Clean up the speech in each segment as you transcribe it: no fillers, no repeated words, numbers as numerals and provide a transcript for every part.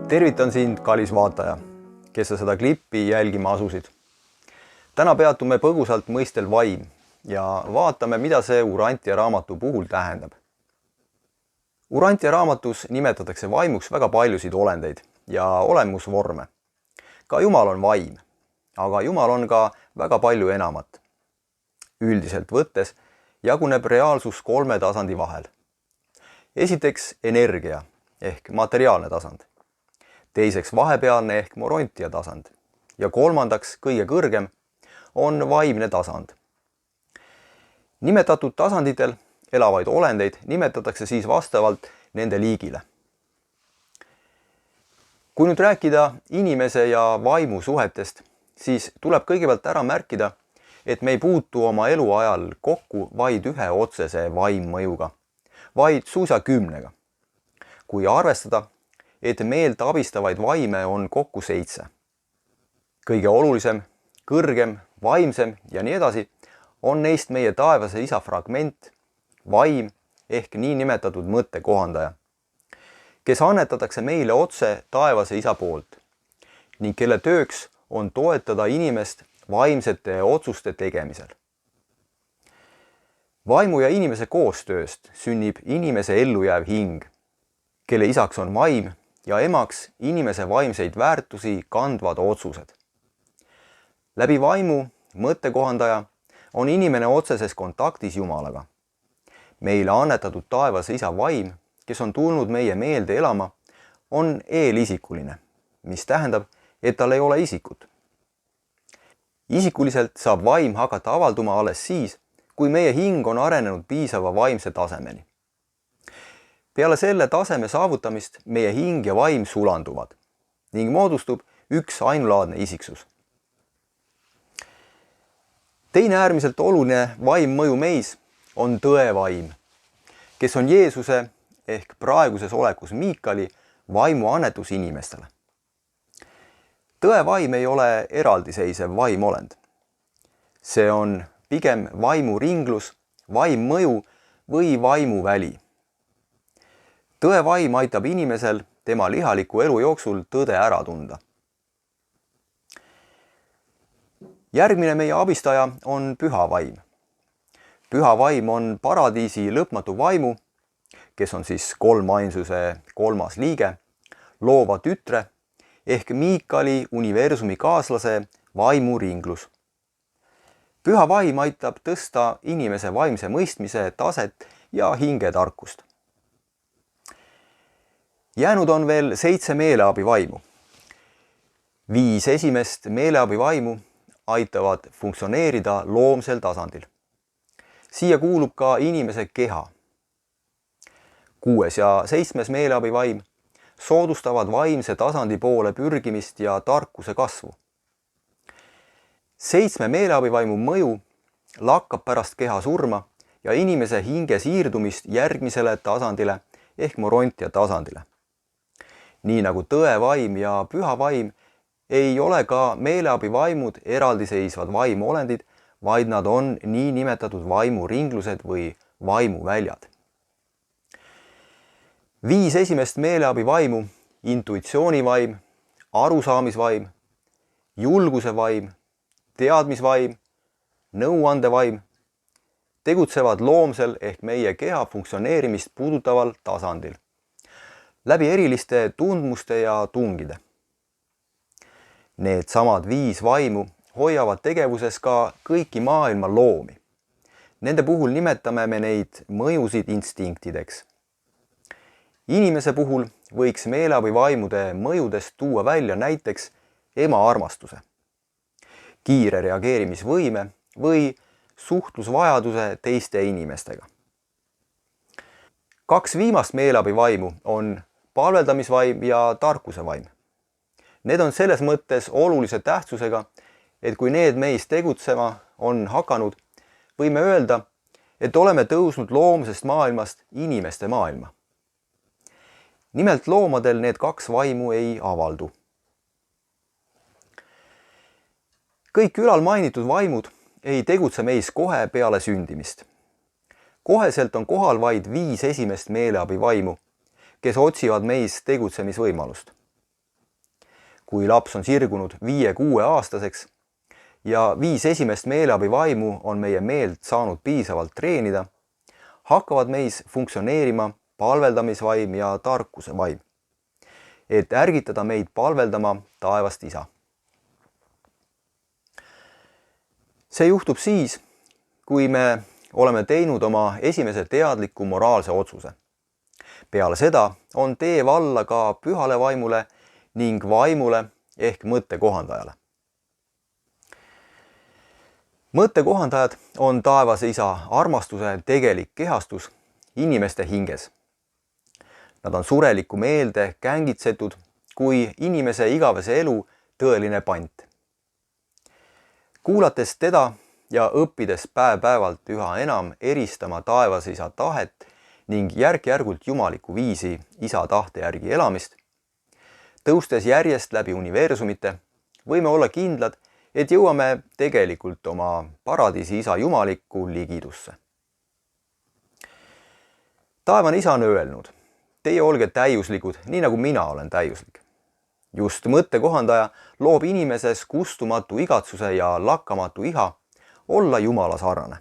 Tervitan sind, kallis vaataja, kes sa seda klippi jälgima asusid. Täna peatume põgusalt mõistel vaim ja vaatame, mida see Urantia raamatu puhul tähendab. Urantia raamatus nimetatakse vaimuks väga paljusid olendeid ja olemusvorme. Ka Jumal on vaim, aga Jumal on ka väga palju enamat. Üldiselt võttes jaguneb reaalsus 3 tasandi vahel. Esiteks energia ehk materiaalne tasand. Teiseks vahepealne ehk morontia tasand. Ja kolmandaks, kõige kõrgem, on vaimne tasand. Nimetatud tasanditel elavaid olendeid nimetatakse siis vastavalt nende liigile. Kui nüüd rääkida inimese ja vaimu suhetest, siis tuleb kõigepealt ära märkida, et me ei puutu oma eluajal kokku vaid ühe otsese vaimmõjuga, vaid suisa 10. Kui arvestada, et meelt abistavaid vaime on kokku 7. Kõige olulisem, kõrgem, vaimsem ja nii edasi on neist meie taevase isa fragment, vaim ehk niinimetatud mõttekohandaja, kes annetatakse meile otse taevase isa poolt ning kelle tööks on toetada inimest vaimsete otsuste tegemisel. Vaimu ja inimese koostööst sünnib inimese ellujääv hing, kelle isaks on vaim ja emaks inimese vaimseid väärtusi kandvad otsused. Läbi vaimu mõttekohandaja on inimene otseses kontaktis Jumalaga. Meile annetatud taevase isa vaim, kes on tulnud meie meelde elama, on eelisikuline, mis tähendab, et tal ei ole isikut. Isikuliselt saab vaim hakata avalduma alles siis, kui meie hing on arenenud piisava vaimse tasemeni. Peale selle taseme saavutamist meie hing ja vaim sulanduvad ning moodustub üks ainulaadne isiksus. Teine äärmiselt oluline vaimmõju meis on tõevaim, kes on Jeesuse ehk praeguses olekus Miikali vaimu annetus inimestele. Tõevaim ei ole eraldiseisev vaimolend. See on pigem vaimuringlus, vaimmõju või vaimuväli. Tõevaim aitab inimesel tema lihaliku elu jooksul tõde ära tunda. Järgmine meie abistaja on püha vaim. Püha vaim on paradiisi lõpmatu vaimu, kes on siis kolmainsuse 3. liige, loova tütre ehk Miikali universumi kaaslase vaimuringlus. Püha vaim aitab tõsta inimese vaimse mõistmise taset ja hingetarkust. Jäänud on veel 7 meeleabivaimu. 5 esimest meeleabivaimu aitavad funktsioneerida loomsel tasandil. Siia kuulub ka inimese keha. 6. ja 7. meeleabivaim soodustavad vaimse tasandi poole pürgimist ja tarkuse kasvu. 7 meeleabivaimu mõju lakkab pärast keha surma ja inimese hinge siirdumist järgmisele tasandile ehk morontia tasandile. Nii nagu tõevaim ja püha vaim ei ole ka meeleabivaimud eraldiseisvad vaimuolendid, vaid nad on niinimetatud vaimuringlused või vaimuväljad. 5 esimest meeleabivaimu, intuitsioonivaim, arusaamisvaim, julguse vaim, teadmisvaim, nõuandevaim tegutsevad loomsel ehk meie keha funktsioneerimist puudutaval tasandil, läbi eriliste tundmuste ja tungide. Need samad 5 vaimu hoiavad tegevuses ka kõiki maailma loomi. Nende puhul nimetame me neid mõjusid instinktideks. Inimese puhul võiks meeleabivaimude mõjudest tuua välja näiteks ema armastuse, kiire reageerimisvõime või suhtlusvajaduse teiste inimestega. 2 viimast meeleabivaimu on palveldamisvaim ja tarkuse vaim. Need on selles mõttes olulise tähtsusega, et kui need meis tegutsema on hakanud, võime öelda, et oleme tõusnud loomsest maailmast inimeste maailma. Nimelt loomadel need 2 vaimu ei avaldu. Kõik ülalmainitud vaimud ei tegutse meis kohe peale sündimist. Koheselt on kohal vaid 5 esimest meeleabivaimu, kes otsivad meis tegutsemisvõimalust. kui laps on sirgunud 5–6-aastaseks ja 5 esimest meeleabivaimu on meie meelt saanud piisavalt treenida, hakkavad meis funktsioneerima palveldamisvaim ja tarkuse vaim, et ärgitada meid palveldama taevast Isa. See juhtub siis, kui me oleme teinud oma esimese teadliku moraalse otsuse. Peale seda on tee valla ka pühale vaimule ning vaimule ehk mõttekohandajale. Mõttekohandajad on taevase Isa armastuse tegelik kehastus inimeste hinges. Nad on surelikku meelde kängitsetud kui inimese igavese elu tõeline pant. Kuulates teda ja õppides päev-päevalt üha enam eristama taevase Isa tahet ning järk-järgult jumalikku viisi Isa tahte järgi elamist, tõustes järjest läbi universumite, võime olla kindlad, et jõuame tegelikult oma paradiisi Isa jumalikku ligidusse. Taevane Isa on öelnud, teie olge täiuslikud, nii nagu mina olen täiuslik. Just mõttekohandaja loob inimeses kustumatu igatsuse ja lakkamatu iha olla Jumala sarnane.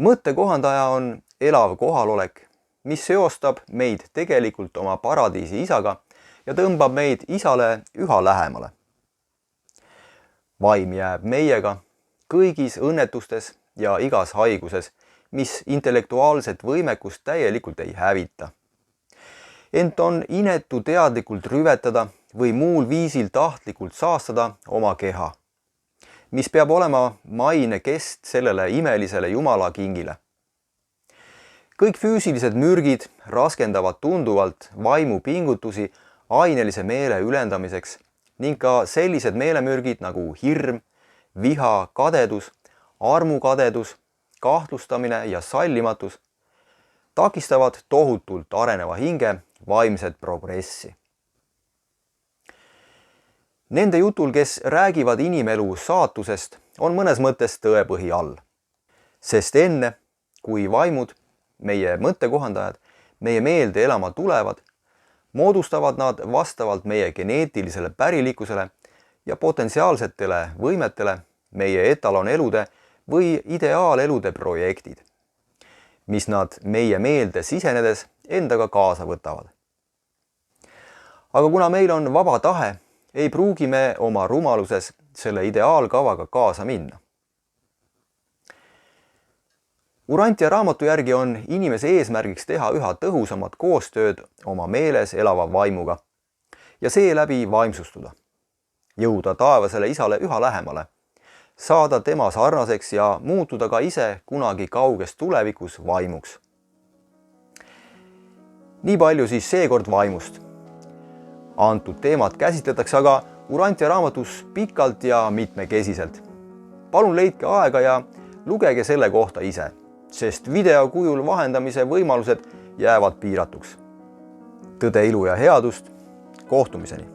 Mõttekohandaja on elav kohalolek, mis seostab meid tegelikult oma paradiisi Isaga ja tõmbab meid Isale üha lähemale. Vaim jääb meiega kõigis õnnetustes ja igas haiguses, mis intellektuaalset võimekust täielikult ei hävita. Ent on inetu teadlikult rüvetada või muul viisil tahtlikult saastada oma keha, mis peab olema maine kest sellele imelisele Jumala kingile. Kõik füüsilised mürgid raskendavad tunduvalt vaimu pingutusi ainelise meele ülendamiseks ning ka sellised meelemürgid nagu hirm, viha, kadedus, armukadedus, kahtlustamine ja sallimatus takistavad tohutult areneva hinge vaimset progressi. Nende jutul, kes räägivad inimelu saatusest, on mõnes mõttes tõepõhi all. Sest enne, kui vaimud, meie mõttekohandajad, meie meelde elama tulevad, moodustavad nad vastavalt meie geneetilisele pärilikkusele ja potentsiaalsetele võimetele meie etalonelude või ideaalelude projektid, mis nad meie meelde sisenedes endaga kaasa võtavad. Aga kuna meil on vaba tahe, ei pruugi me oma rumaluses selle ideaalkavaga kaasa minna. Urantia raamatu järgi on inimese eesmärgiks teha üha tõhusamat koostööd oma meeles elava vaimuga ja seeläbi vaimsustuda, jõuda taevasele Isale üha lähemale, saada tema sarnaseks ja muutuda ka ise kunagi kauges tulevikus vaimuks. Nii palju siis seekord vaimust. Antud teemat käsitletakse aga Urantia raamatus pikalt ja mitmekesiselt. Palun leidke aega ja lugege selle kohta ise, sest video kujul vahendamise võimalused jäävad piiratuks. Tõde, ilu ja headust, kohtumiseni!